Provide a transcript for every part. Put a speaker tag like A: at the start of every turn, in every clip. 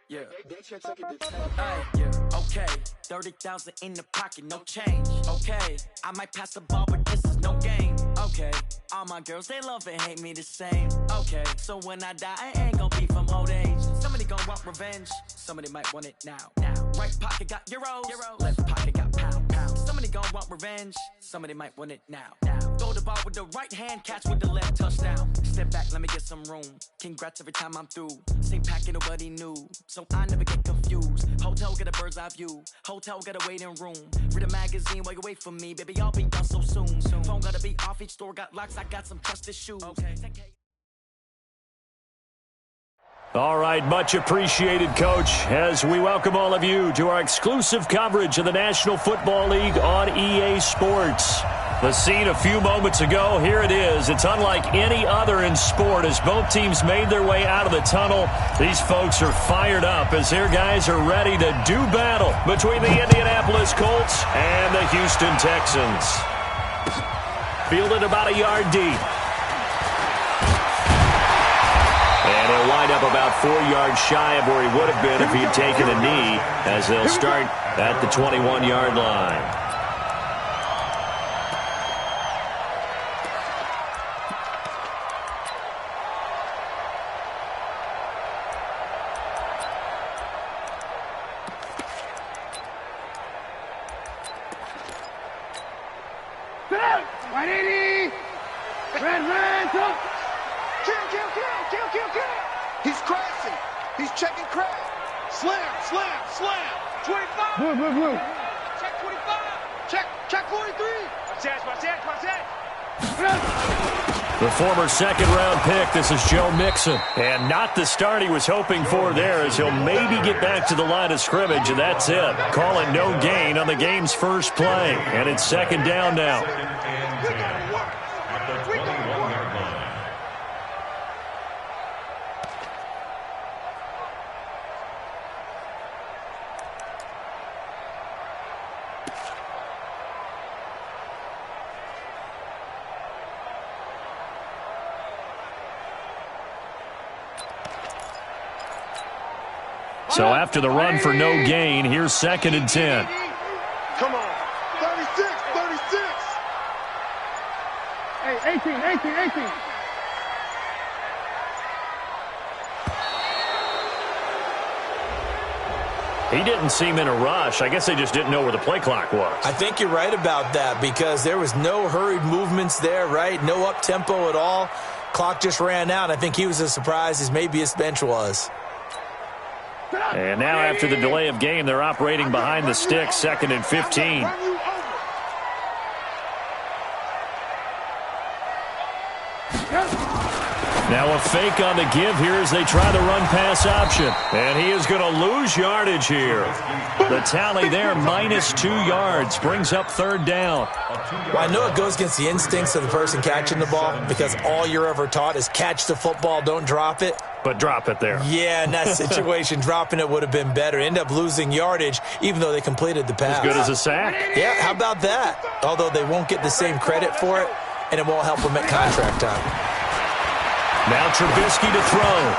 A: Yeah. Yeah. Okay. 30,000 in the pocket, no change. Okay. I might pass the ball, but this is no game. Okay. All my girls, they love and hate me the same. Okay. So when I die, I ain't gonna be from old age. Somebody gonna want revenge. Somebody might want it now. Right pocket got euros. Left pocket got pound. Somebody gonna want revenge. Somebody might want it now. Throw the ball with the right hand, catch with the left, touchdown. Step back, let me get some room. Congrats every time I'm through. Same packet, nobody knew. So I never get confused. Hotel get a bird's eye view. Hotel get a waiting room. Read a magazine while you wait for me. Baby, I'll be done so soon. Phone gotta be off, each store got locks. I got some trusted shoes. Okay.
B: All right, much appreciated, Coach, as we welcome all of you to our exclusive coverage of the National Football League on EA Sports. The scene a few moments ago, here it is. It's unlike any other in sport as both teams made their way out of the tunnel. These folks are fired up as their guys are ready to do battle between the Indianapolis Colts and the Houston Texans. Fielded about a yard deep. And he'll wind up about 4 yards shy of where he would have been if he'd taken a knee, as they'll start at the 21-yard line.
C: He's crashing. He's checking crash. Slam. 25. Blue. Check 25. Check 43. Watch that.
B: The former second-round pick, this is Joe Mixon. And not the start he was hoping for there, as he'll maybe get back to the line of scrimmage, and that's it. Call it no gain on the game's first play. And it's second down now. So after the run for no gain, here's 2nd and 10.
C: Come on. 36. Hey, 18.
B: He didn't seem in a rush. I guess they just didn't know where the play clock was.
D: I think you're right about that because there was no hurried movements there, right? No up-tempo at all. Clock just ran out. I think he was as surprised as maybe his bench was.
B: And now after the delay of game, they're operating behind the sticks, 2nd and 15. Now a fake on the give here as they try the run-pass option. And he is going to lose yardage here. The tally there, -2 yards, brings up 3rd down.
D: Well, I know it goes against the instincts of the person catching the ball because all you're ever taught is catch the football, don't drop it.
B: But drop it there.
D: Yeah, in that situation, dropping it would have been better. End up losing yardage, even though they completed the pass.
B: As good as a sack.
D: Yeah, how about that? Although they won't get the same credit for it, and it won't help them at contract time.
B: Now Trubisky to throw.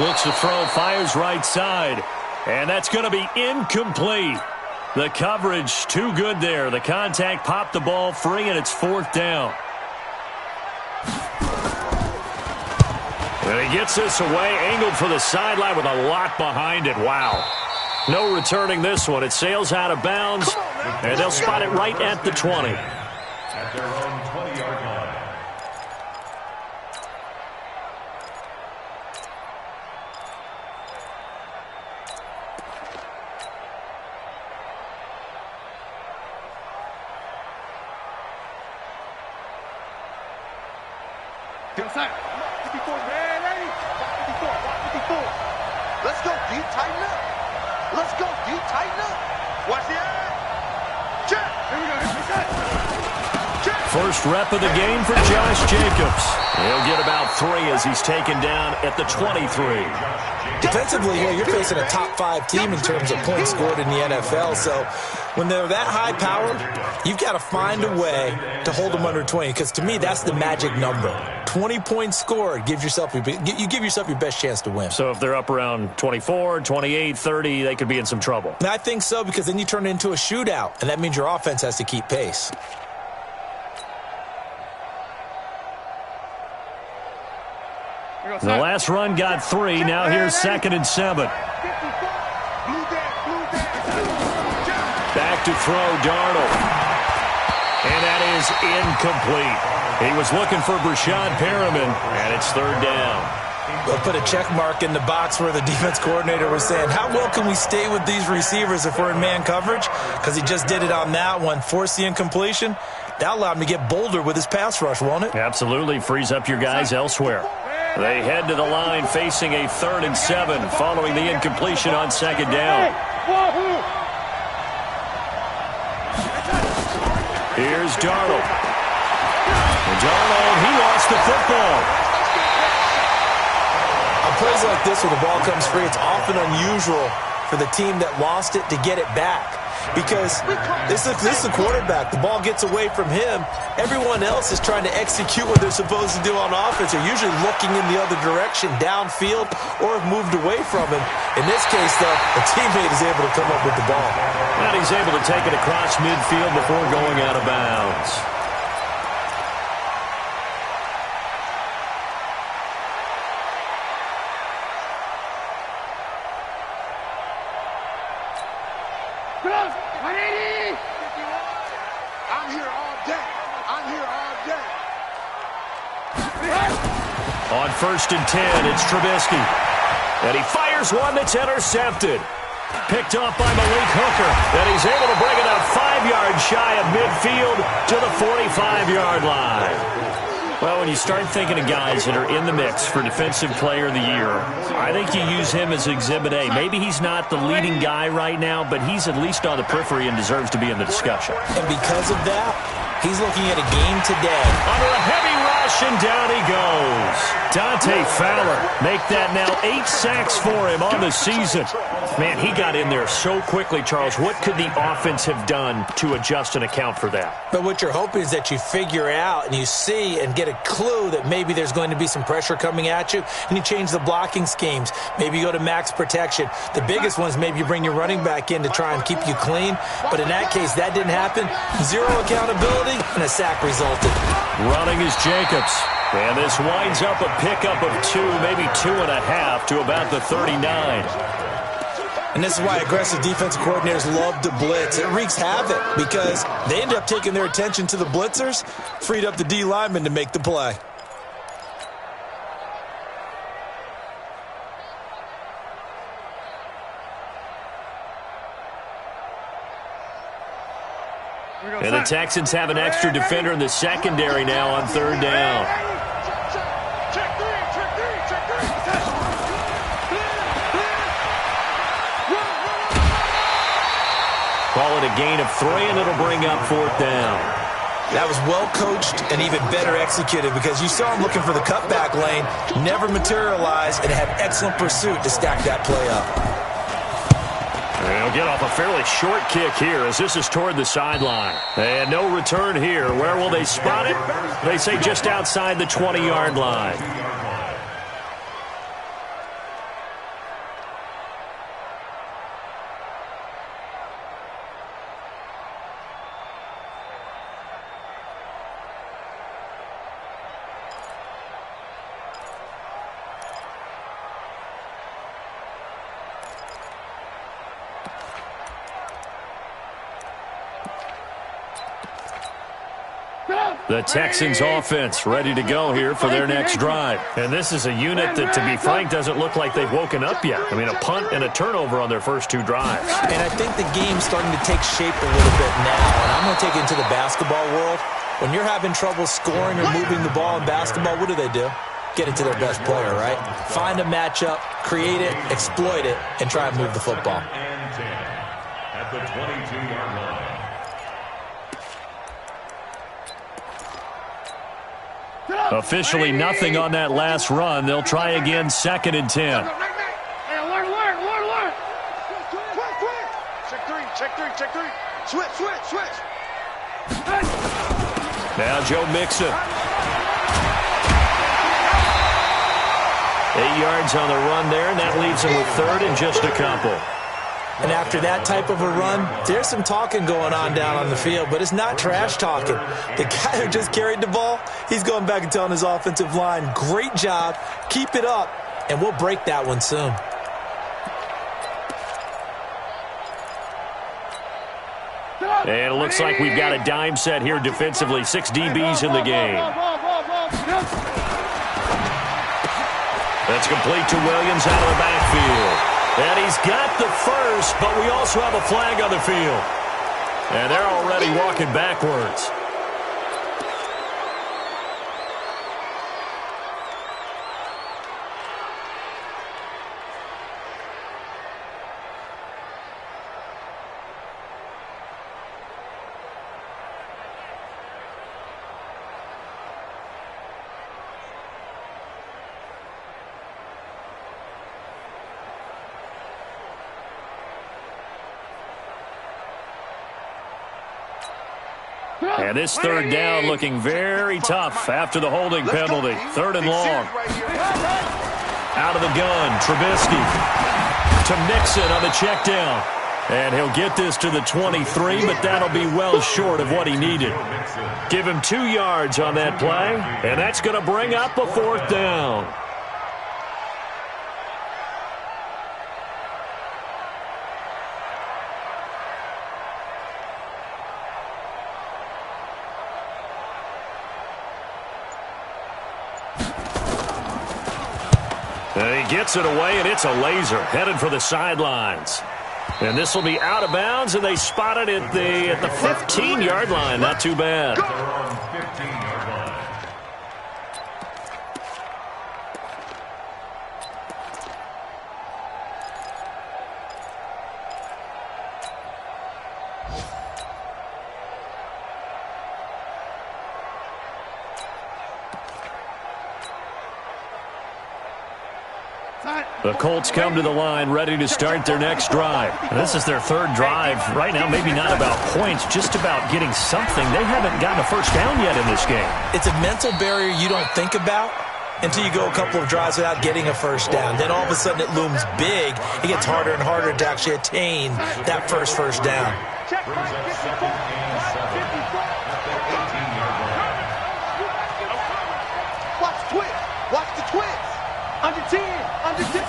B: Looks to throw, fires right side. And that's going to be incomplete. The coverage too good there. The contact popped the ball free, and it's 4th down. And he gets this away, angled for the sideline with a lot behind it. Wow. No returning this one. It sails out of bounds, and they'll spot it right at the 20.
E: At their own 20-yard line.
C: Inside. 54, man, lady. 54. Let's go, D. Tighten up. Watch the eye. Check. Here we go. Check.
B: First rep of the game for Josh Jacobs. He'll get about 3 as he's taken down at the 23.
D: Defensively here, you're facing a top 5 team in terms of points scored in the NFL. So when they're that high powered, you've got to find a way to hold them under 20. Because to me, that's the magic number. 20-point score, you give yourself your best chance to win.
B: So if they're up around 24, 28, 30, they could be in some trouble.
D: And I think so, because then you turn it into a shootout, and that means your offense has to keep pace.
B: The last run got 3. Now here's 2nd and 7. Back to throw, Darnold. And that is incomplete. He was looking for Brashad Perriman, and it's 3rd down.
D: We'll put a check mark in the box where the defense coordinator was saying, how well can we stay with these receivers if we're in man coverage? Because he just did it on that one, forced the incompletion. That allowed him to get bolder with his pass rush, won't it?
B: Absolutely. Frees up your guys elsewhere. They head to the line facing a 3rd and 7 following the incompletion on 2nd down. Here's Darnold. And Darnold, he lost the football.
D: On plays like this where the ball comes free, it's often unusual for the team that lost it to get it back. Because this is the quarterback. The ball gets away from him. Everyone else is trying to execute what they're supposed to do on offense. They're usually looking in the other direction, downfield, or have moved away from him. In this case, though, a teammate is able to come up with the ball.
B: And he's able to take it across midfield before going out of bounds.
C: I'm here all day. I'm here all day.
B: On 1st and 10, it's Trubisky. And he fires one that's intercepted. Picked off by Malik Hooker. And he's able to bring it up 5 yards shy of midfield to the 45-yard line. Well, when you start thinking of guys that are in the mix for Defensive Player of the Year, I think you use him as Exhibit A. Maybe he's not the leading guy right now, but he's at least on the periphery and deserves to be in the discussion.
D: And because of that, he's looking at a game today.
B: Under a heavy rush, and down he goes. Dante Fowler make that now 8 sacks for him on the season. Man, he got in there so quickly, Charles. What could the offense have done to adjust and account for that?
D: But what you're hoping is that you figure out and you see and get a clue that maybe there's going to be some pressure coming at you, and you change the blocking schemes. Maybe you go to max protection. The biggest one is maybe you bring your running back in to try and keep you clean. But in that case, that didn't happen. Zero accountability, and a sack resulted.
B: Running is Jacobs. And this winds up a pickup of 2, maybe 2.5 to about the 39.
D: And this is why aggressive defensive coordinators love to blitz. It wreaks havoc because they end up taking their attention to the blitzers, freed up the D lineman to make the play.
B: And the Texans have an extra defender in the secondary now on 3rd down. Call it a gain of 3, and it'll bring up 4th down.
D: That was well coached and even better executed because you saw him looking for the cutback lane, never materialized, and had excellent pursuit to stack that play up.
B: They'll get off a fairly short kick here as this is toward the sideline. And no return here. Where will they spot it? They say just outside the 20-yard line. The Texans offense ready to go here for their next drive. And this is a unit that, to be frank, doesn't look like they've woken up yet. I mean, a punt and a turnover on their first 2 drives.
D: And I think the game's starting to take shape a little bit now. And I'm going to take it into the basketball world. When you're having trouble scoring or moving the ball in basketball, what do? Get it to their best player, right? Find a matchup, create it, exploit it, and try and move the football.
E: And 10 at the 22-yard line.
B: Officially nothing on that last run. They'll try again 2nd and 10.
C: Check 3. Switch.
B: Now Joe Mixon. 8 yards on the run there, and that leaves him with third and just a couple.
D: And after that type of a run, there's some talking going on down on the field, but it's not trash talking. The guy who just carried the ball, he's going back and telling his offensive line, great job, keep it up, and we'll break that one soon.
B: And it looks like we've got a dime set here defensively. 6 DBs in the game. That's complete to Williams out of the backfield. And he's got the first, but we also have a flag on the field. And they're already walking backwards. And this third down looking very tough after the holding penalty. Third and long. Out of the gun, Trubisky to Mixon on the check down. And he'll get this to the 23, but that'll be well short of what he needed. Give him 2 yards on that play, and that's going to bring up a fourth down. And he gets it away, and it's a laser headed for the sidelines. And this will be out of bounds, and they spot it at the 15-yard line. Not too bad. The Colts come to the line, ready to start their next drive.
F: This is their third drive. Right now, maybe not about points, just about getting something. They haven't gotten a first down yet in this game.
D: It's a mental barrier you don't think about until you go a couple of drives without getting a first down. Then all of a sudden it looms big. It gets harder and harder to actually attain that first down.
C: Watch twist. Watch the twist. Under 10. Under 10.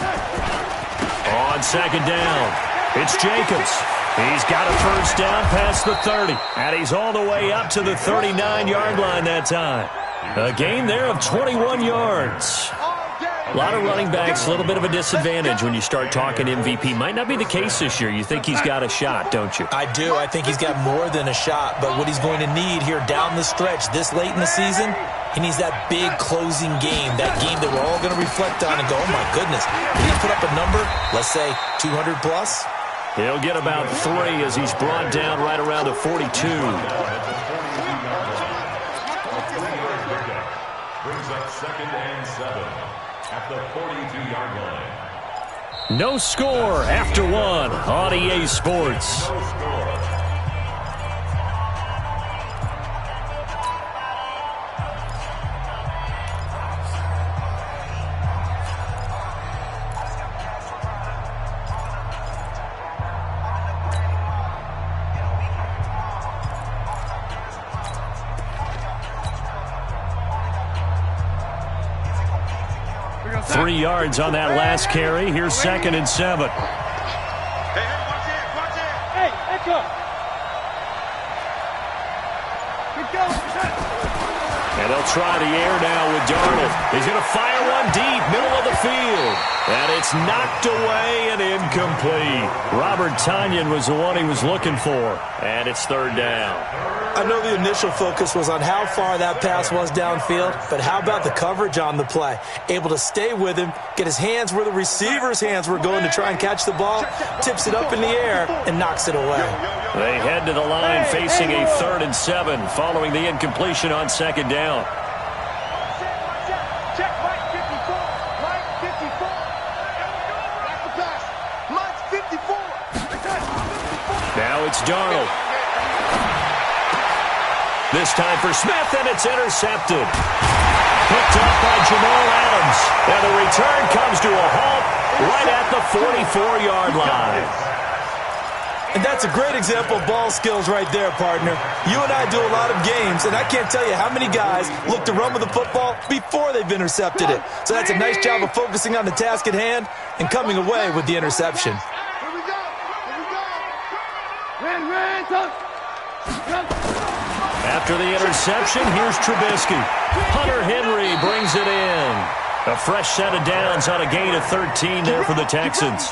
B: On second down, it's Jacobs. He's got a first down past the 30. And he's all the way up to the 39-yard line that time. A gain there of 21 yards. A lot of running backs, a little bit of a disadvantage when you start talking MVP. Might not be the case this year. You think he's got a shot, don't you?
D: I do. I think he's got more than a shot. But what he's going to need here down the stretch this late in the season, he needs that big closing game, that game that we're all going to reflect on and go, oh, my goodness, did he put up a number, let's say 200 plus?
B: He'll get about 3 as he's brought down right around the 42.
E: Brings up 2nd and 7 at the 42-yard line.
B: No score after 1 on EA Sports.
E: No score.
B: 3 yards on that last carry. Here's 2nd and 7.
C: Hey, watch it. Watch it. Hey, echo. Good go.
B: And they'll try the air now with Darnold. He's going to fire one deep, middle of the field. And it's knocked away and incomplete. Robert Tonyan was the one he was looking for. And it's 3rd down.
D: I know the initial focus was on how far that pass was downfield, but how about the coverage on the play? Able to stay with him, get his hands where the receiver's hands were going to try and catch the ball, tips it up in the air, and knocks it away.
B: They head to the line facing a 3rd and 7 following the incompletion on 2nd down.
C: Check Mike 54. Mike 54. Back the pass. Mike 54.
B: Now it's Darnold. This time for Smith, and it's intercepted. picked up by Jamal Adams. And the return comes to a halt right at the 44-yard line.
D: And that's a great example of ball skills right there, partner. You and I do a lot of games, and I can't tell you how many guys look to run with the football before they've intercepted it. So that's a nice job of focusing on the task at hand and coming away with the interception.
C: Here we go. Here we go.
B: After the interception, here's Trubisky. Hunter Henry brings it in. A fresh set of downs on a gain of 13 there for the Texans.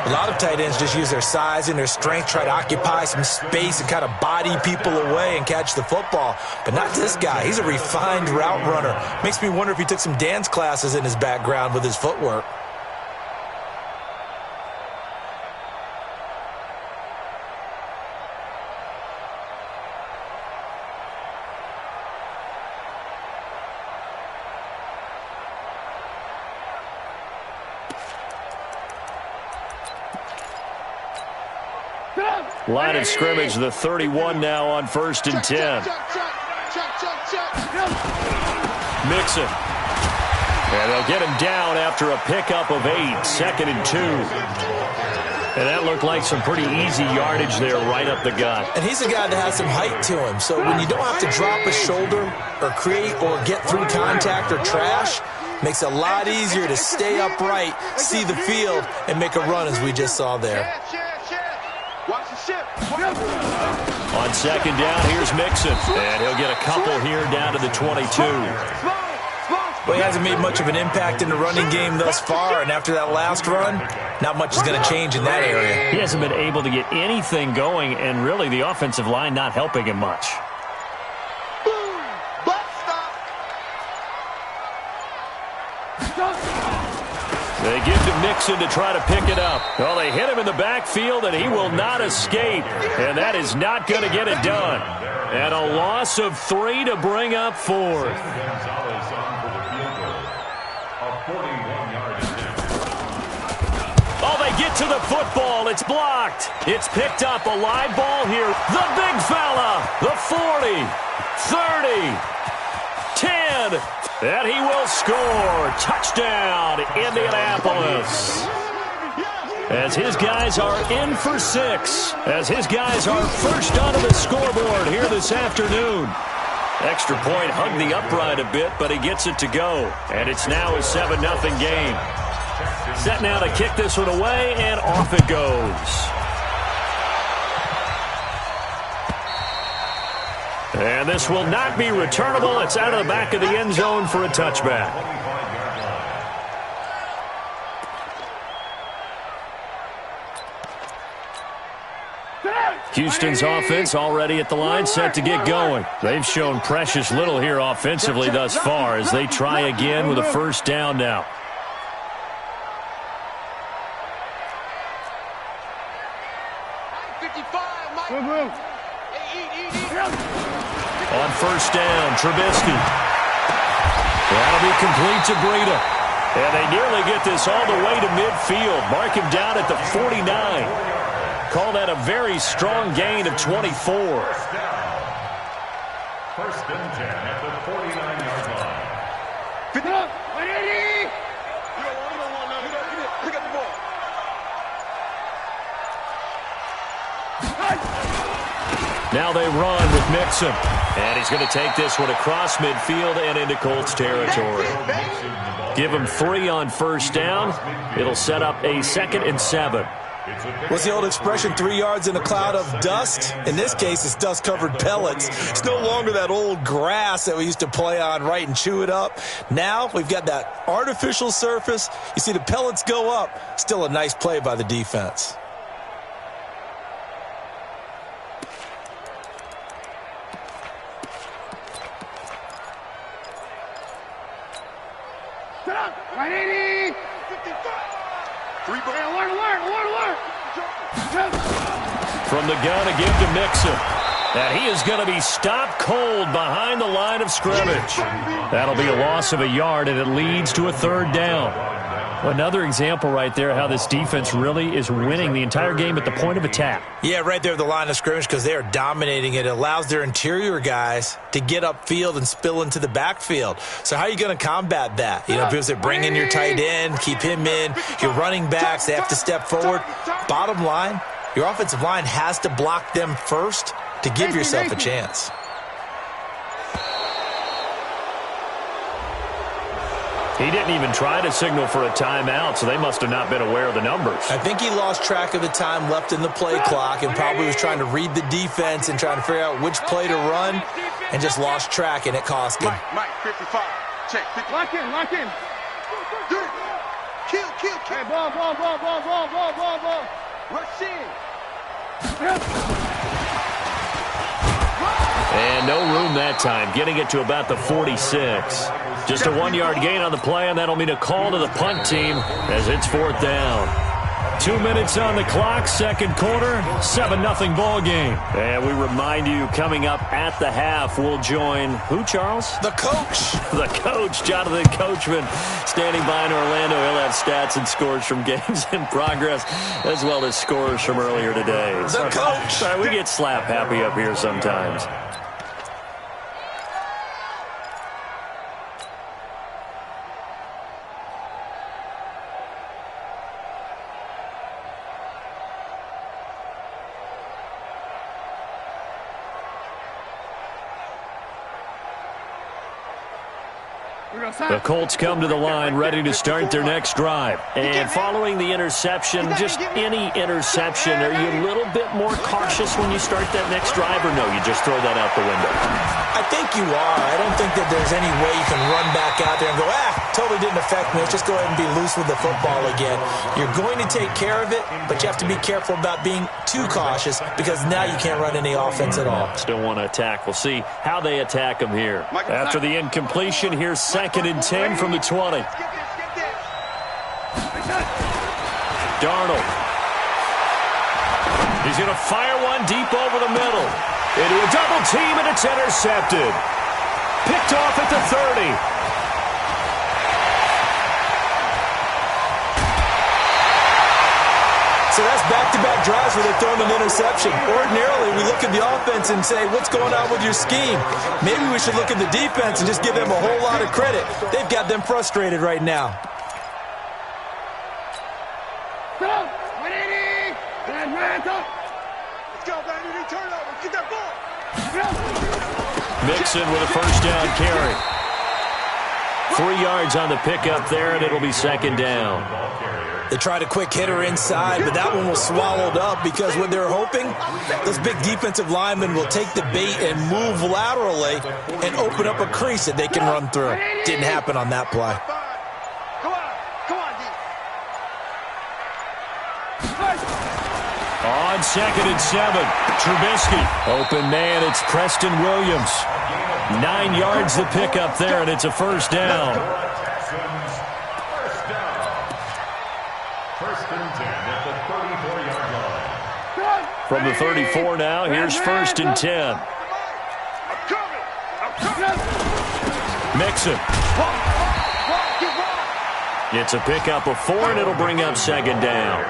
D: A lot of tight ends just use their size and their strength, try to occupy some space and kind of body people away and catch the football. But not this guy. He's a refined route runner. Makes me wonder if he took some dance classes in his background with his footwork.
B: Line of scrimmage, the 31 now on 1st and 10. Mixon. And they'll get him down after a pickup of 8, 2nd and 2. And that looked like some pretty easy yardage there right up the gut.
D: And he's a guy that has some height to him. So when you don't have to drop a shoulder or create or get through contact or trash, makes it a lot easier to stay upright, see the field, and make a run as we just saw there.
B: On 2nd down, here's Mixon. And he'll get a couple here down to the 22.
D: Well, he hasn't made much of an impact in the running game thus far, and after that last run, not much is going to change in that area.
B: He hasn't been able to get anything going, and really the offensive line not helping him much. They give to Mixon to try to pick it up. Well, they hit him in the backfield, and he will not escape. And that is not going to get it done. And a loss of 3 to bring up 4th. Oh, they get to the football. It's blocked. It's picked up. A live ball here. The big fella. The 40. 30. 10. And he will score. Touchdown, Indianapolis. As his guys are in for 6. As his guys are first onto the scoreboard here this afternoon. Extra point hugged the upright a bit, but he gets it to go. And it's now a 7-0 game. Set now to kick this one away, and off it goes. And this will not be returnable. It's out of the back of the end zone for a touchback. Houston's offense already at the line, set to get going. They've shown precious little here offensively thus far as they try again with a 1st down now. On 1st down, Trubisky. That'll be complete to Breida. And they nearly get this all the way to midfield. Mark him down at the 49. Call that a very strong gain of 24.
E: 1st and 10 at the 49-yard line.
B: Now they run with Mixon. And he's going to take this one across midfield and into Colts territory. Give him 3 on 1st down. It'll set up a 2nd and 7.
D: What's the old expression, 3 yards in a cloud of dust? In this case, it's dust-covered pellets. It's no longer that old grass that we used to play on, right, and chew it up. Now we've got that artificial surface. You see the pellets go up. Still a nice play by the defense.
B: From the gun again to Mixon. And he is going to be stopped cold behind the line of scrimmage. That'll be a loss of a yard, and it leads to a 3rd down.
F: Another example right there how this defense really is winning the entire game at the point of attack.
D: Yeah, right there at the line of scrimmage because they are dominating it. It allows their interior guys to get upfield and spill into the backfield. So how are you going to combat that? You know, because they bring in your tight end, keep him in. Your running backs, they have to step forward. Bottom line, your offensive line has to block them first to give yourself a chance.
F: He didn't even try to signal for a timeout, so they must have not been aware of the numbers.
D: I think he lost track of the time left in the play clock and probably was trying to read the defense and trying to figure out which play to run and just lost track, and it cost him.
C: Mike, 55. Check. 50. Lock in. Kill. Hey, ball. Rush in.
F: And no room that time, getting it to about the 46. Just a 1-yard gain on the play, and that'll mean a call to the punt team as it's 4th down. 2 minutes on the clock, second quarter, 7-0 ball game. And we remind you, coming up at the half, we'll join who, Charles?
D: The coach.
F: The coach, Jonathan Coachman, standing by in Orlando. He'll have stats and scores from games in progress, as well as scores from earlier today.
D: The coach.
F: Sorry, we get slap happy up here sometimes. The Colts come to the line ready to start their next drive. And following the interception, just any interception, are you a little bit more cautious when you start that next drive, or no, you just throw that out the window?
D: I think you are. I don't think that there's any way you can run back out there and go, totally didn't affect me. Let's just go ahead and be loose with the football again. You're going to take care of it, but you have to be careful about being too cautious because now you can't run any offense at all.
F: Still want to attack. We'll see how they attack them here. After the incompletion, here's 2nd and 10 from the 20. Darnold. He's going to fire one deep over the middle. Into a double team, and it's intercepted. Picked off at the 30.
D: So that's back-to-back drives where they're throwing an interception. Ordinarily, we look at the offense and say, what's going on with your scheme? Maybe we should look at the defense and just give them a whole lot of credit. They've got them frustrated right now.
F: Mixon with a first down carry. 3 yards on the pickup there, and it'll be 2nd down.
D: They tried a quick hitter inside, but that one was swallowed up because what they're hoping, those big defensive linemen will take the bait and move laterally and open up a crease that they can run through. Didn't happen on that play.
F: On 2nd and 7, Trubisky. Open man, it's Preston Williams. 9 yards the pickup there, and it's a first down. From the 34 now, here's 1st and 10. Mixon. It's a pickup of 4, and it'll bring up 2nd down.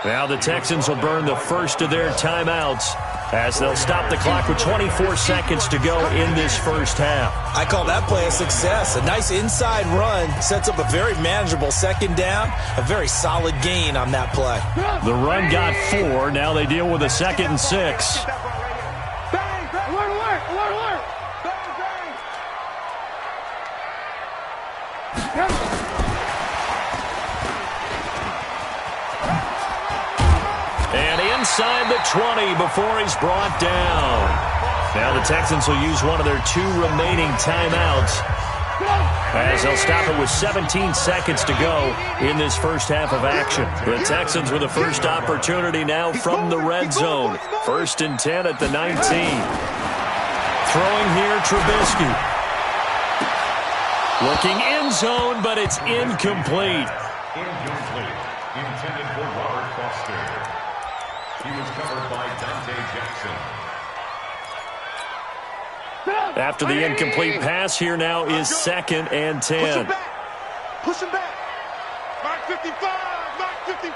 F: Now the Texans will burn the first of their timeouts as they'll stop the clock with 24 seconds to go in this first half.
D: I call that play a success. A nice inside run sets up a very manageable 2nd down, a very solid gain on that play.
F: The run got 4. Now they deal with a 2nd and 6. And inside the 20 before he's brought down. Now the Texans will use one of their 2 remaining timeouts as they'll stop it with 17 seconds to go in this first half of action. The Texans with the first opportunity now from the red zone. 1st and 10 at the 19. Throwing here, Trubisky. Looking end zone, but it's incomplete.
E: Incomplete. Intended for Robert Foster. He was covered by Dante Jackson.
F: After the incomplete pass, here now is 2nd and 10.
C: Push him back. Mark 55! Mark 55!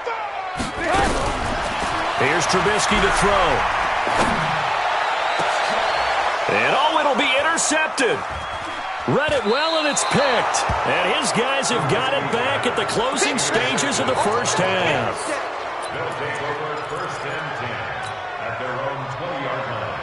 B: Here's Trubisky to throw. And it'll be intercepted. Read it well, and it's picked. And his guys have got it back at the closing stages of the first half.
E: They'll take over first and 10 at their own 20-yard line.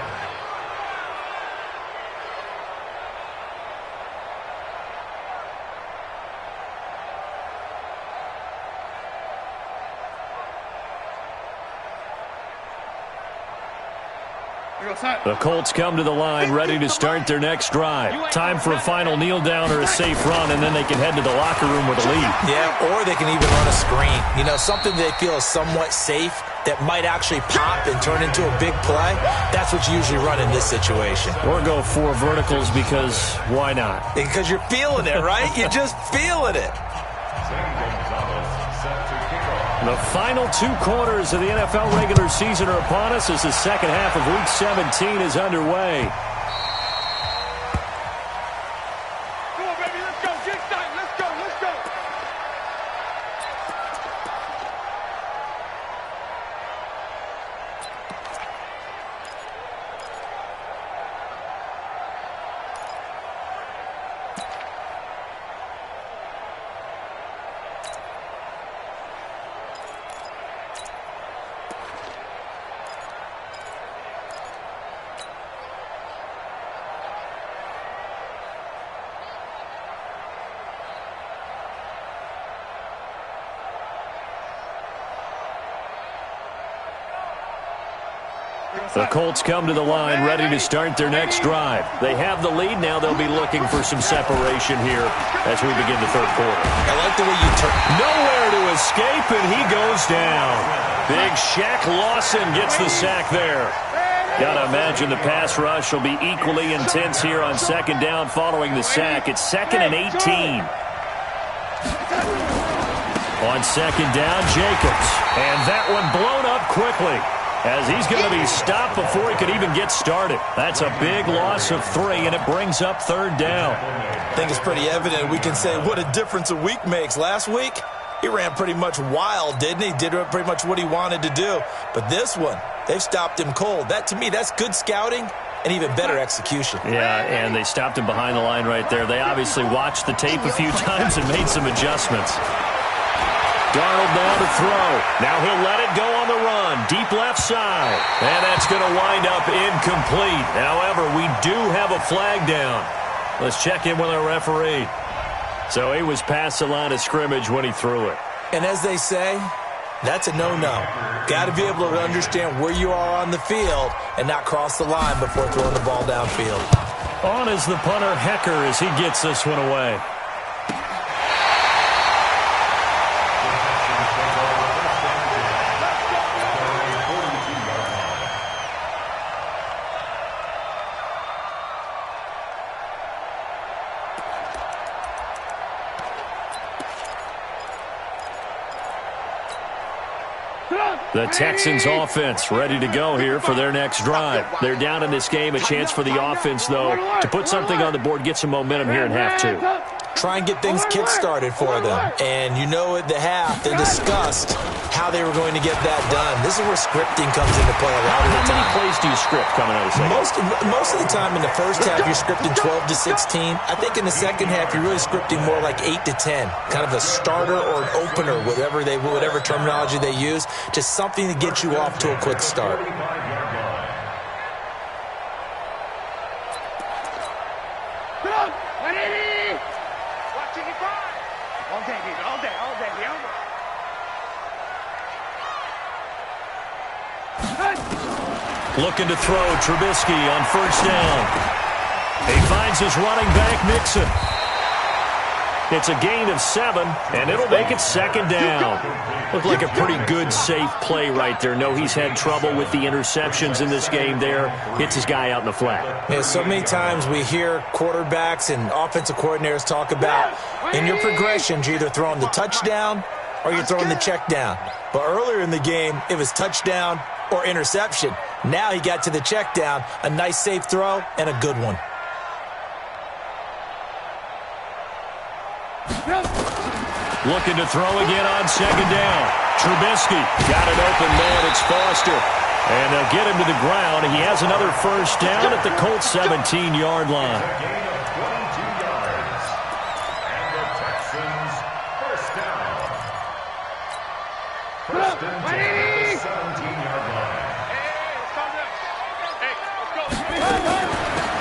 B: The Colts come to the line, ready to start their next drive. Time for a final kneel down or a safe run, and then they can head to the locker room with a lead.
D: Yeah, or they can even run a screen. You know, something they feel is somewhat safe that might actually pop and turn into a big play. That's what you usually run in this situation.
B: Or go 4 verticals because why not?
D: Because you're feeling it, right? You're just feeling it.
B: The final 2 quarters of the NFL regular season are upon us as the second half of Week 17 is underway.
C: Come on, baby, let's go. Get started. Let's go. Let's go.
B: The Colts come to the line, ready to start their next drive. They have the lead. Now they'll be looking for some separation here as we begin the third quarter.
D: I like the way you turn.
B: Nowhere to escape, and he goes down. Big Shaq Lawson gets the sack there. Gotta imagine the pass rush will be equally intense here on second down following the sack. It's 2nd and 18. On second down, Jacobs. And that one blown up quickly, as he's going to be stopped before he could even get started. That's a big loss of 3, and it brings up third down.
D: I think it's pretty evident. We can say what a difference a week makes. Last week, he ran pretty much wild, didn't he? Did pretty much what he wanted to do. But this one, they've stopped him cold. That, to me, that's good scouting and even better execution.
B: Yeah, and they stopped him behind the line right there. They obviously watched the tape a few times and made some adjustments. Darnold now to throw. Now he'll let it go on the run. Deep left side. And that's going to wind up incomplete. However, we do have a flag down. Let's check in with our referee. So he was past the line of scrimmage when he threw it.
D: And as they say, that's a no-no. Got to be able to understand where you are on the field and not cross the line before throwing the ball downfield.
B: On is the punter, Hecker, as he gets this one away. The Texans offense ready to go here for their next drive. They're down in this game. A chance for the offense, though, to put something on the board, get some momentum here in half 2.
D: Try and get things kick-started for them. And you know at the half, they discussed how they were going to get that done. This is where scripting comes into play a lot of the time.
B: How many plays do you script coming out of the second?
D: Most of the time in the first half, you're scripting 12 to 16. I think in the second half, you're really scripting more like 8 to 10. Kind of a starter or an opener, whatever terminology they use. Just something to get you off to a quick start.
B: Looking to throw, Trubisky on first down. He finds his running back, Mixon. It's a gain of 7, and it'll make it second down. Looked like a pretty good, safe play right there. No, he's had trouble with the interceptions in this game there. Hits his guy out in the flat.
D: Yeah, so many times we hear quarterbacks and offensive coordinators talk about in your progressions, you're either throwing the touchdown or you're throwing the check down. But earlier in the game, it was touchdown or interception. Now he got to the check down, a nice safe throw, and a good one.
B: looking to throw again on second down. Trubisky got an open man. It's Foster. And they'll get him to the ground. He has another first down at the Colts 17-yard line.
E: A gain of 22 yards. And the Texans first down. First and 10 at the 17-yard line.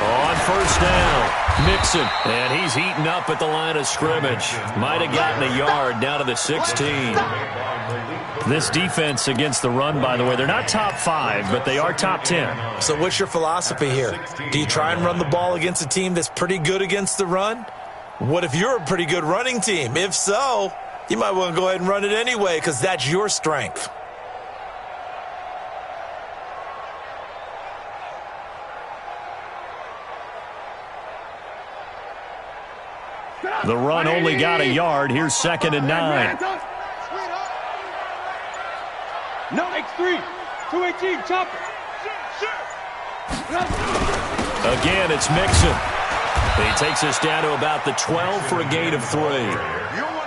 B: On first down, Mixon, and he's heating up at the line of scrimmage. Might have gotten a yard down to the 16. This defense against the run, by the way, they're not top 5, but they are top 10.
D: So what's your philosophy here? Do you try and run the ball against a team that's pretty good against the run? What if you're a pretty good running team? If so, you might want to go ahead and run it anyway because that's your strength.
B: The run only got a yard. Here's 2nd and 9.
C: No, X3. 218, chopper.
B: Again, it's Mixon. He takes us down to about the 12 for a gain of 3.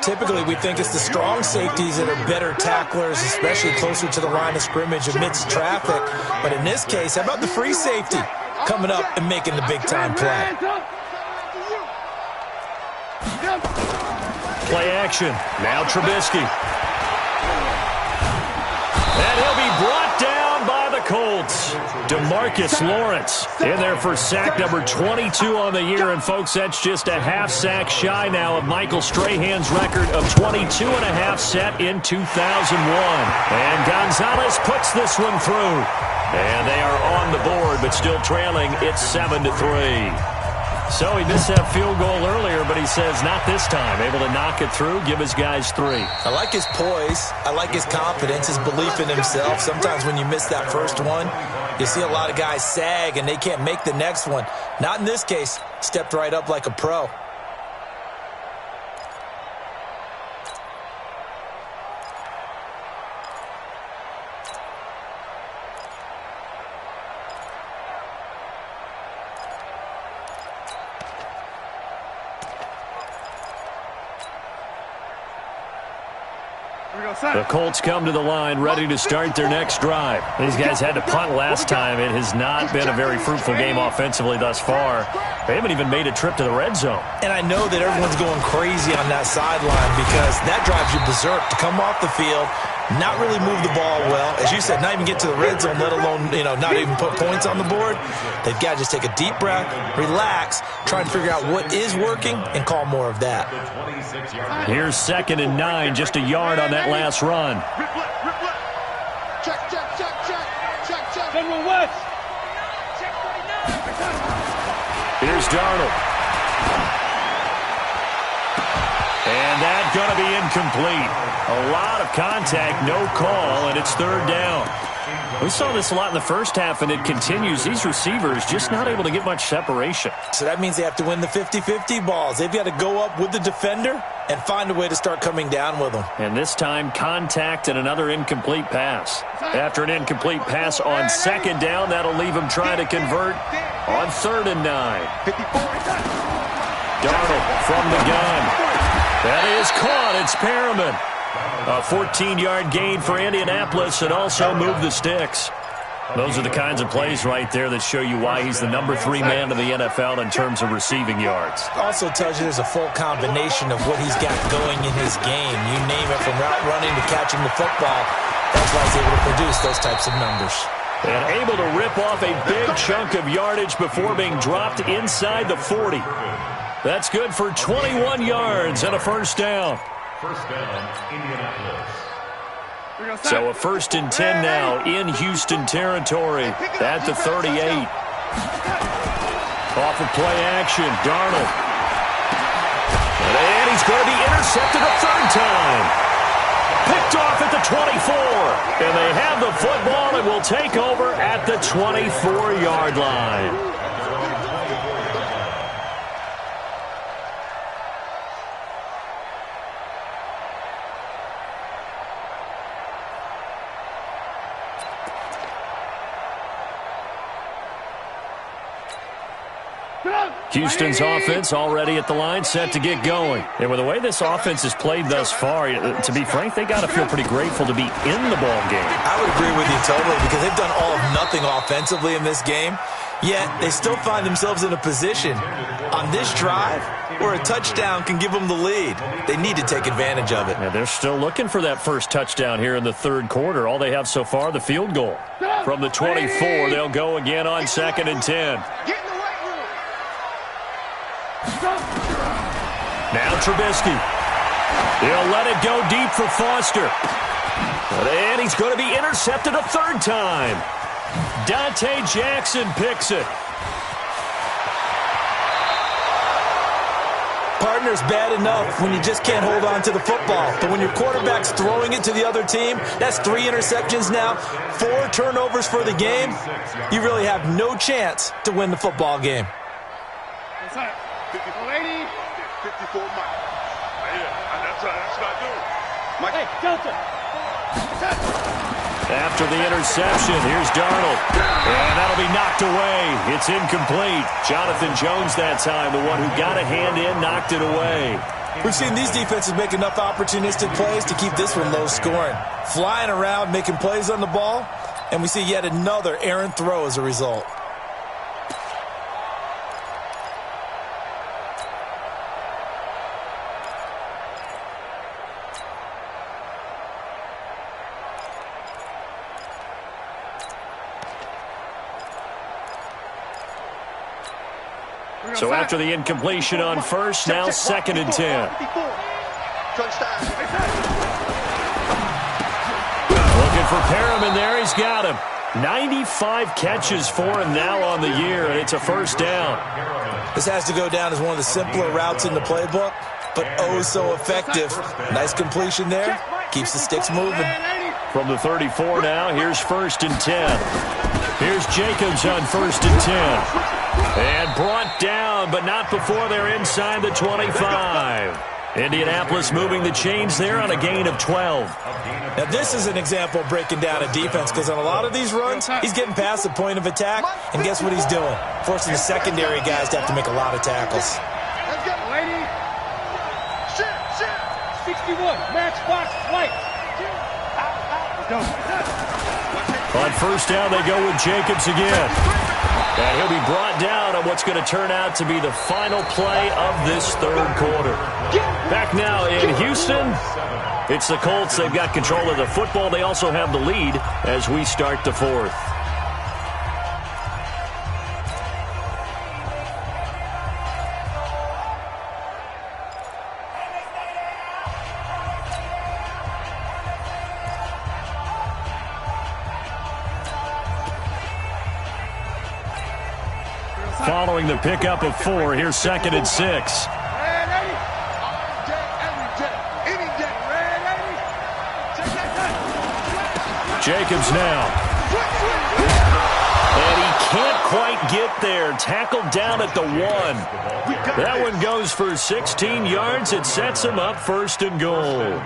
D: Typically, we think it's the strong safeties that are better tacklers, especially closer to the line of scrimmage amidst traffic. But in this case, how about the free safety coming up and making the big-time play?
B: Play action. Now Trubisky. And he'll be brought down by the Colts. DeMarcus Lawrence in there for sack number 22 on the year. And, folks, that's just a half sack shy now of Michael Strahan's record of 22 and a half set in 2001. And Gonzalez puts this one through. And they are on the board, but still trailing. It's 7-3. So he missed that field goal earlier, but he says not this time. Able to knock it through, give his guys 3.
D: I like his poise. I like his confidence, his belief in himself. Sometimes when you miss that first one, you see a lot of guys sag and they can't make the next one. Not in this case. Stepped right up like a pro.
B: The Colts come to the line ready to start their next drive. These guys had to punt last time. It has not been a very fruitful game offensively thus far. They haven't even made a trip to the red zone.
D: And I know that everyone's going crazy on that sideline because that drives you berserk to come off the field, not really move the ball well. As you said, not even get to the red zone, let alone, not even put points on the board. They've got to just take a deep breath, relax, try to figure out what is working, and call more of that.
B: Here's 2nd and 9, just a yard on that last run.
C: Check. General West.
B: Here's Darnold. And that's going to be incomplete. A lot of contact, no call, and it's 3rd down. We saw this a lot in the first half, and it continues. These receivers just not able to get much separation.
D: So that means they have to win the 50-50 balls. They've got to go up with the defender and find a way to start coming down with them.
B: And this time, contact and another incomplete pass. After an incomplete pass on 2nd down, that'll leave him trying to convert on 3rd and 9. Darnold from the gun. That is caught. It's Perriman. A 14-yard gain for Indianapolis and also move the sticks. Those are the kinds of plays right there that show you why he's the number 3 man in the NFL in terms of receiving yards.
D: Also tells you there's a full combination of what he's got going in his game. You name it, from route running to catching the football. That's why he's able to produce those types of numbers.
B: And able to rip off a big chunk of yardage before being dropped inside the 40. That's good for 21 yards and a first down.
E: First down, Indianapolis.
B: So a 1st and 10 now in Houston territory at the 38. Off of play action, Darnold. And he's going to be intercepted a 3rd time. Picked off at the 24. And they have the football and will take over at the 24-yard line. Houston's offense already at the line, set to get going. And with the way this offense has played thus far, to be frank, they got to feel pretty grateful to be in the ball game.
D: I would agree with you totally because they've done all of nothing offensively in this game, yet they still find themselves in a position on this drive where a touchdown can give them the lead. They need to take advantage of it.
B: And they're still looking for that first touchdown here in the third quarter. All they have so far, the field goal. From the 24, they'll go again on 2nd and 10. Now Trubisky. He'll let it go deep for Foster. And he's going to be intercepted a third time. Dante Jackson picks it.
D: Partner's bad enough when you just can't hold on to the football. But when your quarterback's throwing it to the other team, that's 3 interceptions now, 4 turnovers for the game. You really have no chance to win the football game.
C: 54 Mike. That's what I do. Mike. Hey, Delta.
B: After the interception, here's Darnold. And that'll be knocked away. It's incomplete. Jonathan Jones that time, the one who got a hand in, knocked it away.
D: We've seen these defenses make enough opportunistic plays to keep this one low scoring. Flying around, making plays on the ball, and we see yet another errant throw as a result.
B: So after the incompletion on first, now 2nd and 10. Looking for Perriman there. He's got him. 95 catches for him now on the year, and it's a first down.
D: This has to go down as one of the simpler routes in the playbook, but oh so effective. Nice completion there. Keeps the sticks moving.
B: From the 34 now, here's 1st and 10. Here's Jacobs on 1st and 10. And brought down, but not before they're inside the 25. Indianapolis moving the chains there on a gain of 12.
D: Now this is an example of breaking down a defense because on a lot of these runs, he's getting past the point of attack, and guess what he's doing? Forcing the secondary guys to have to make a lot of tackles.
C: Let's go, lady. 61, matchbox white.
B: On first down, they go with Jacobs again. And he'll be brought down on what's going to turn out to be the final play of this third quarter. Back now in Houston, it's the Colts. They've got control of the football. They also have the lead as we start the fourth. Following the pickup of 4, here's 2nd and 6. Jacobs now. And he can't quite get there. Tackled down at the 1. That one goes for 16 yards. It sets him up 1st and goal.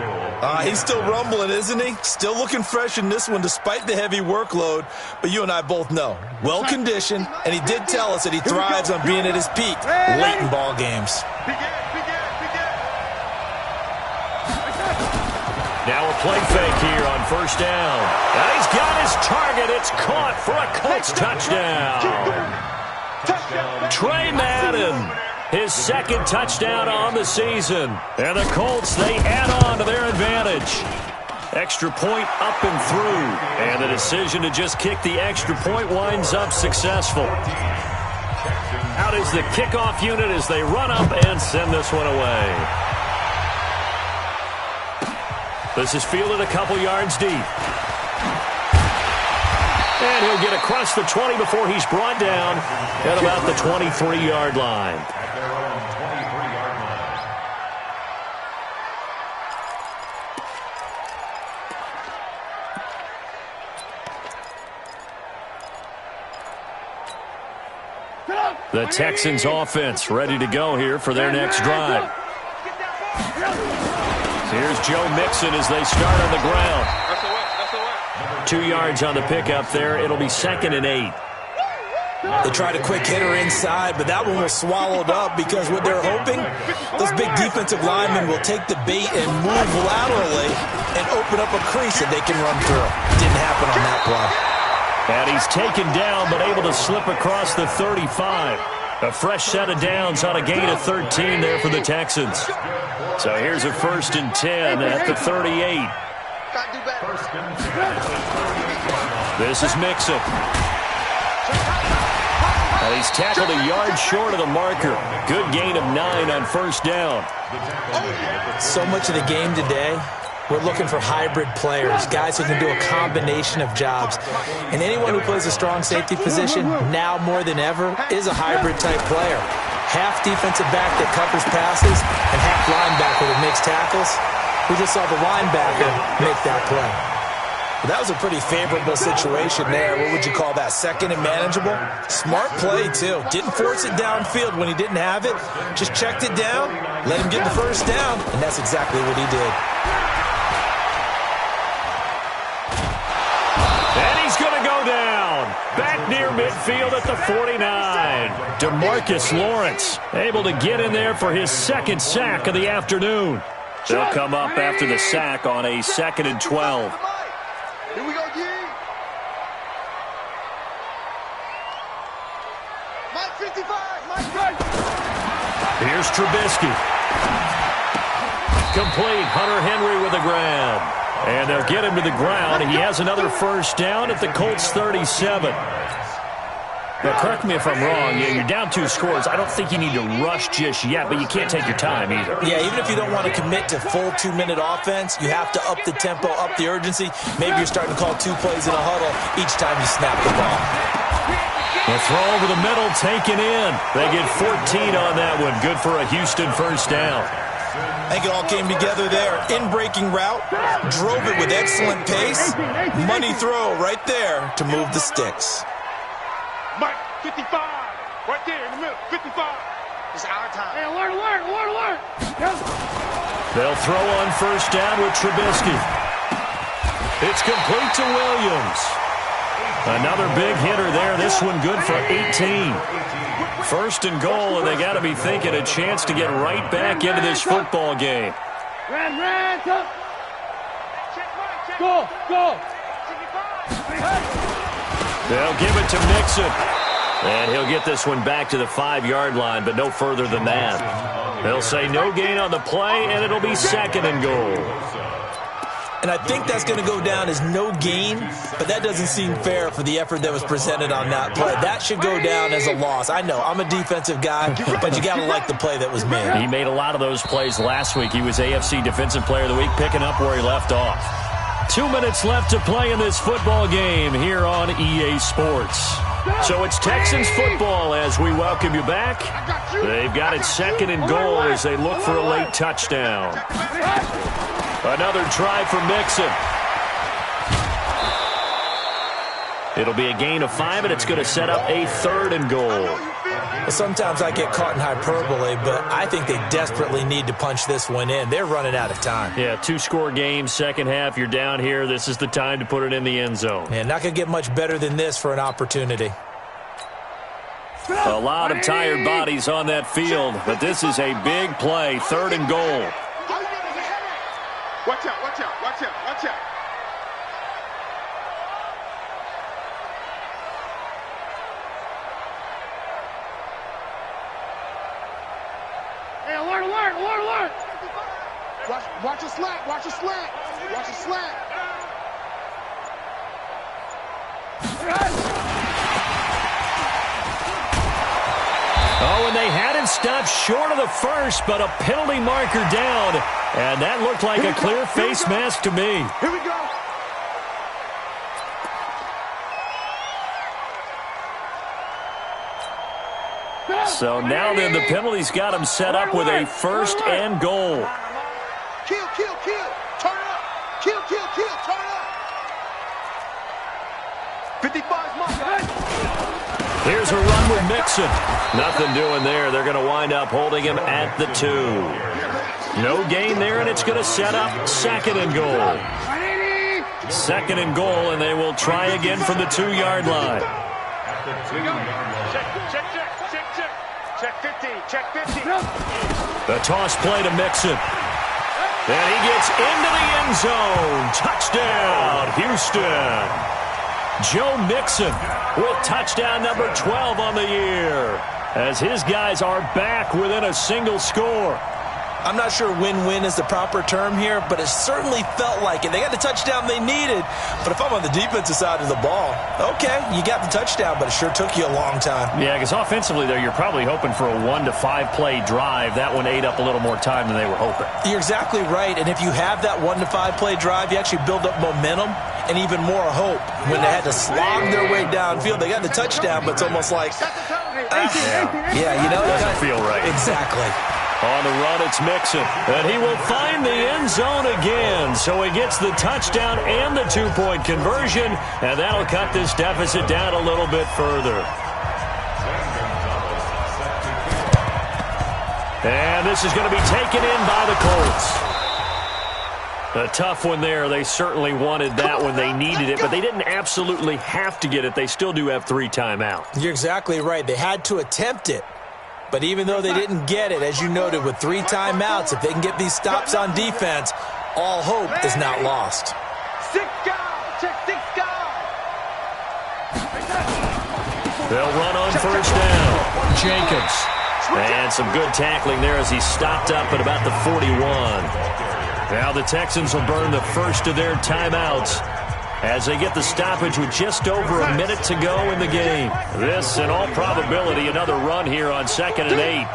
D: He's still rumbling, isn't he? Still looking fresh in this one despite the heavy workload. But you and I both know, well-conditioned, and he did tell us that he thrives on being at his peak late in ball games.
B: Now a play fake here on first down. And he's got his target. It's caught for a Colts touchdown. Trey Madden, his 2nd touchdown on the season. And the Colts, they add on to their advantage. Extra point up and through. And the decision to just kick the extra point winds up successful. Out is the kickoff unit as they run up and send this one away. This is fielded a couple yards deep. And he'll get across the 20 before he's brought down at about the 23-yard line. The Texans offense ready to go here for their next drive. Here's Joe Mixon as they start on the ground. 2 yards on the pickup there. It'll be 2nd and 8.
D: They tried a quick hitter inside, but that one was swallowed up because what they're hoping, those big defensive linemen will take the bait and move laterally and open up a crease that they can run through. Didn't happen on that play.
B: And he's taken down but able to slip across the 35. A fresh set of downs on a gain of 13 there for the Texans. So here's a 1st and 10 at the 38. This is Mixon. And he's tackled a yard short of the marker. Good gain of 9 on 1st down.
D: So much of the game today, we're looking for hybrid players, guys who can do a combination of jobs. And anyone who plays a strong safety position, now more than ever, is a hybrid-type player. Half defensive back that covers passes and half linebacker that makes tackles. We just saw the linebacker make that play. Well, that was a pretty favorable situation there. What would you call that? 2nd and manageable? Smart play, too. Didn't force it downfield when he didn't have it. Just checked it down, let him get the 1st down, and that's exactly what he did.
B: Back near midfield at the 49. DeMarcus Lawrence able to get in there for his 2nd sack of the afternoon. They'll come up after the sack on a 2nd and 12.
C: Here we go, G. Mike 55, Mike.
B: Here's Trubisky. Complete. Hunter Henry with a grab. And they'll get him to the ground. He has another 1st down at the Colts 37. Now, correct me if I'm wrong. Yeah, you're down 2 scores. I don't think you need to rush just yet, but you can't take your time either.
D: Yeah, even if you don't want to commit to full 2-minute offense, you have to up the tempo, up the urgency. Maybe you're starting to call 2 plays in a huddle each time you snap the ball.
B: The throw over the middle, taken in. They get 14 on that one. Good for a Houston 1st down.
D: I think it all came together there. In-breaking route, drove it with excellent pace. Money throw right there to move the sticks.
C: Mike 55, right there in the middle, 55. It's our time. Hey, alert.
B: They'll throw on 1st down with Trubisky. It's complete to Williams. Another big hitter there. This one good for 18. 1st and goal, and they got to be thinking a chance to get right back into this football game.
C: Go.
B: They'll give it to Mixon. And he'll get this one back to the 5-yard line, but no further than that. They'll say no gain on the play, and it'll be 2nd and goal.
D: And I think that's going to go down as no gain, but that doesn't seem fair for the effort that was presented on that play. That should go down as a loss. I know, I'm a defensive guy, but you got to like the play that was made.
B: He made a lot of those plays last week. He was AFC Defensive Player of the Week, picking up where he left off. 2 minutes left to play in this football game here on EA Sports. So it's Texans football as we welcome you back. They've got it 2nd and goal as they look for a late touchdown. Another try for Mixon. It'll be a gain of 5, and it's going to set up a 3rd and goal.
D: Well, sometimes I get caught in hyperbole, but I think they desperately need to punch this one in. They're running out of time.
B: Yeah, 2-score game, 2nd half. You're down here. This is the time to put it in the end zone.
D: Yeah, not going to get much better than this for an opportunity.
B: A lot of tired bodies on that field, but this is a big play. 3rd and goal.
C: Watch out. Hey, alert. Watch a slant.
B: Oh, and they had him stopped short of the 1st, but a penalty marker down. And that looked like a clear face mask to me.
C: Here we go.
B: So now then the penalty's got him set up with a 1st and goal.
C: Kill. Turn it up. Kill. Turn it up. 55's mine.
B: Here's a run with Mixon. Nothing doing there. They're going to wind up holding him at the 2. No gain there, and it's going to set up 2nd and goal. 2nd and goal, and they will try again from the 2-yard line.
E: the 2-yard line.
C: Check 50.
B: The toss play to Mixon. And he gets into the end zone. Touchdown, Houston. Joe Mixon with touchdown number 12 on the year, as his guys are back within a single score.
D: I'm not sure win-win is the proper term here, but it certainly felt like it. They got the touchdown they needed, but if I'm on the defensive side of the ball, okay, you got the touchdown, but it sure took you a long time.
B: Yeah, because offensively there, you're probably hoping for a 1 to 5 play drive. That one ate up a little more time than they were hoping.
D: You're exactly right, and if you have that 1 to 5 play drive, you actually build up momentum and even more hope. When they had to slog their way downfield, they got the touchdown, but it's almost like,
B: it doesn't feel right.
D: Exactly.
B: On the run, it's Mixon, and he will find the end zone again. So he gets the touchdown and the 2-point conversion, and that'll cut this deficit down a little bit further. And this is going to be taken in by the Colts. A tough one there. They certainly wanted that when they needed it, but they didn't absolutely have to get it. They still do have 3 timeouts.
D: You're exactly right. They had to attempt it. But even though they didn't get it, as you noted, with 3 timeouts, if they can get these stops on defense, all hope is not lost.
C: 6 guys. Check 6 guys.
B: They'll run on first down. Jacobs. And some good tackling there as he stopped up at about the 41. Now the Texans will burn the first of their timeouts as they get the stoppage with just over a minute to go in the game. This, in all probability, another run here on 2nd and 8.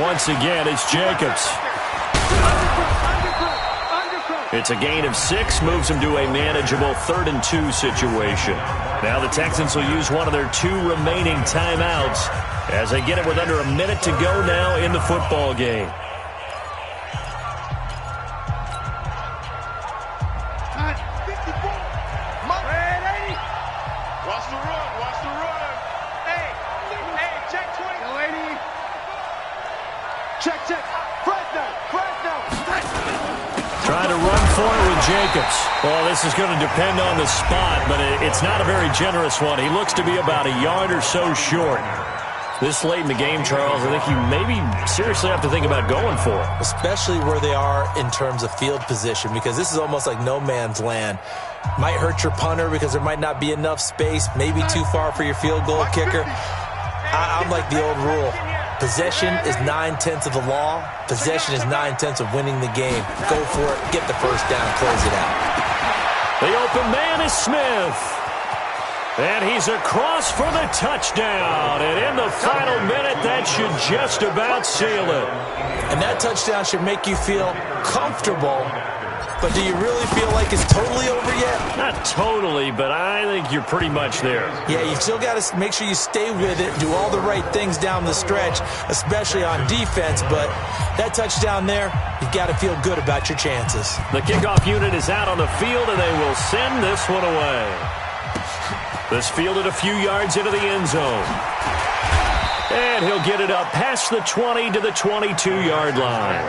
B: Once again, it's Jacobs. It's a gain of 6, moves them to a manageable 3rd and 2 situation. Now the Texans will use one of their 2 remaining timeouts as they get it with under a minute to go now in the football game. Trying to run for it with Jacobs. Well, this is going to depend on the spot, but it's not a very generous one. He looks to be about a yard or so short. This late in the game, Charles, I think you maybe seriously have to think about going for it.
D: Especially where they are in terms of field position, because this is almost like no man's land. Might hurt your punter because there might not be enough space, maybe too far for your field goal kicker. I'm like the old rule. Possession is 9/10 of the law. Possession is 9/10 of winning the game. Go for it. Get the first down. Close it out.
B: The open man is Smith. And he's across for the touchdown. And in the final minute, that should just about seal it.
D: And that touchdown should make you feel comfortable. But do you really feel like it's totally over yet?
B: Not totally, but I think you're pretty much there.
D: Yeah, you've still got to make sure you stay with it, do all the right things down the stretch, especially on defense. But that touchdown there, you've got to feel good about your chances.
B: The kickoff unit is out on the field, and they will send this one away. This fielded a few yards into the end zone. And he'll get it up past the 20 to the 22-yard line.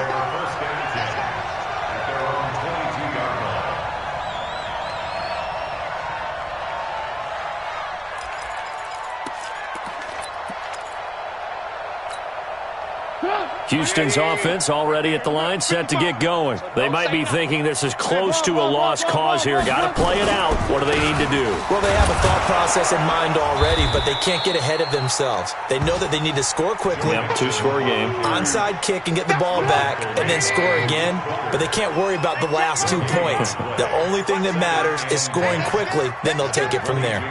B: Houston's offense already at the line, set to get going. They might be thinking this is close to a lost cause here. Got to play it out. What do they need to do?
D: Well, they have a thought process in mind already, but they can't get ahead of themselves. They know that they need to score quickly.
B: Yep, 2-score game.
D: Onside kick and get the ball back, and then score again. But they can't worry about the last 2 points. The only thing that matters is scoring quickly. Then they'll take it from there.